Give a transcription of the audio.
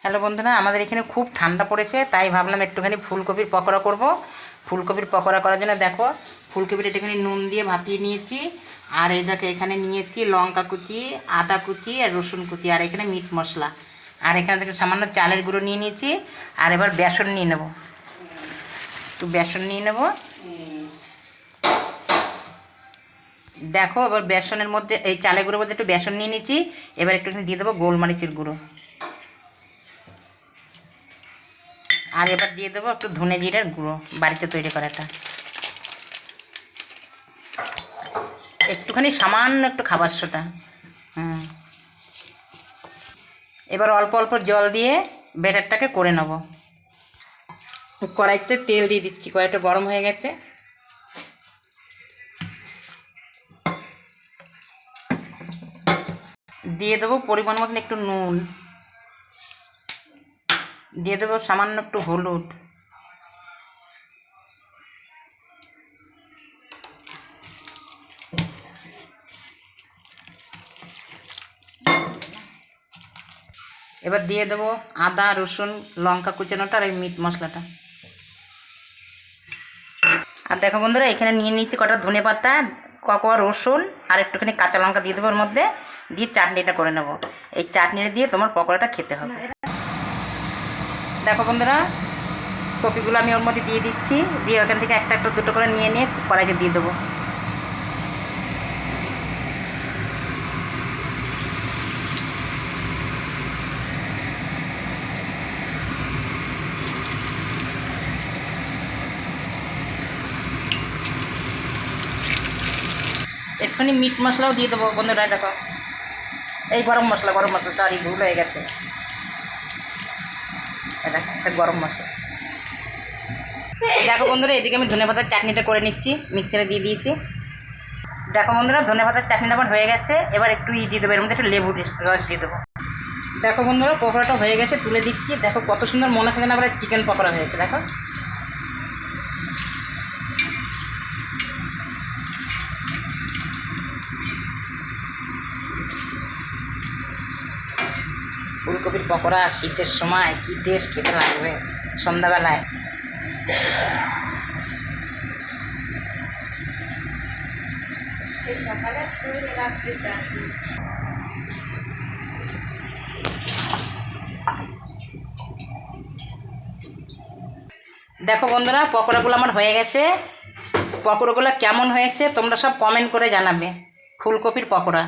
Hello বন্ধুরা, আমাদের এখানে খুব ঠান্ডা পড়েছে, তাই ভাবলাম একটুখানি ফুলকপির পকোড়া করব। ফুলকপির পকোড়া করার জন্য দেখো, ফুলকপিটা একটুখানি নুন দিয়ে ভাপিয়ে নিয়েছি। আর এটাকে এখানে নিয়েছি লঙ্কা কুচি, আদা কুচি আর রসুন কুচি, আর এখানে মিট মশলা, আর এখানে থেকে সামান্য চালের গুঁড়ো নিয়ে নিয়েছি। আর এবার বেসন নিয়ে নেব, একটু বেসন নিয়ে নেব। দেখো, এবার বেসনের মধ্যে এই চালের গুঁড়োর মধ্যে একটু বেসন নিয়ে নিয়েছি। এবার একটুখানি দিয়ে দেবো গোলমরিচের গুঁড়ো। আর এবার দিয়ে দেবো একটু ধনে জিরার গুঁড়ো, বাড়িতে তৈরি করাটা। একটুখানি সামান্য একটু খাবার সোডা। এবার অল্প অল্প জল দিয়ে ব্যাটারটাকে করে নেব। কড়াইতে তেল দিয়ে দিচ্ছি, কড়াইটা গরম হয়ে গেছে। দিয়ে দেবো পরিমাণ মতন একটু নুন, দিয়ে দেবো সামান্য একটু হলুদ, এবার দিয়ে দেবো আদা রসুন লঙ্কা কুচানোটা আর এই মিট মশলাটা। আর দেখো বন্ধুরা, এখানে নিয়ে নিয়েছি কটা ধনে পাতা, ককোয়া রসুন আর একটুখানি কাঁচা লঙ্কা দিয়ে দেবো ওর মধ্যে, দিয়ে চাটনিটা করে নেব। এই চাটনিটা দিয়ে তোমার পকোড়াটা খেতে হবে। দেখো বন্ধুরা, কপিগুলো আমি ওর মধ্যে দিয়ে দিচ্ছি, দিয়ে ওখান থেকে একটা একটা দুটো করে নিয়ে নিয়ে কড়াইতে দিয়ে দেবো। একটুখানি মিট মশলাও দিয়ে দেবো বন্ধুরা। দেখো, এই গরম মশলা সরি ভুল হয়ে গেছে, এটা একটা গরম মশলা। দেখো বন্ধুরা, এদিকে আমি ধনে পাতার চাটনিটা করে নিচ্ছি, মিক্সারে দিয়ে দিয়েছি। দেখো বন্ধুরা, ধনে পাতার চাটনিটা আমার হয়ে গেছে। এবার একটু দিয়ে দেবো, এর মধ্যে একটু লেবুর রস দিয়ে দেবো। দেখো বন্ধুরা, পকোড়াটা হয়ে গেছে, তুলে দিচ্ছি। দেখো কত সুন্দর মনে হচ্ছে যেন আবার চিকেন পকোড়া হয়েছে। দেখো, ফুলকপির পকোড়া শীতের সময় কী টেস্ট খেতে লাগবে সন্ধ্যাবেলায়। দেখো বন্ধুরা, পকোড়াগুলো আমার হয়ে গেছে। পকোড়াগুলো কেমন হয়েছে তোমরা সব কমেন্ট করে জানাবে। ফুলকপির পকোড়া।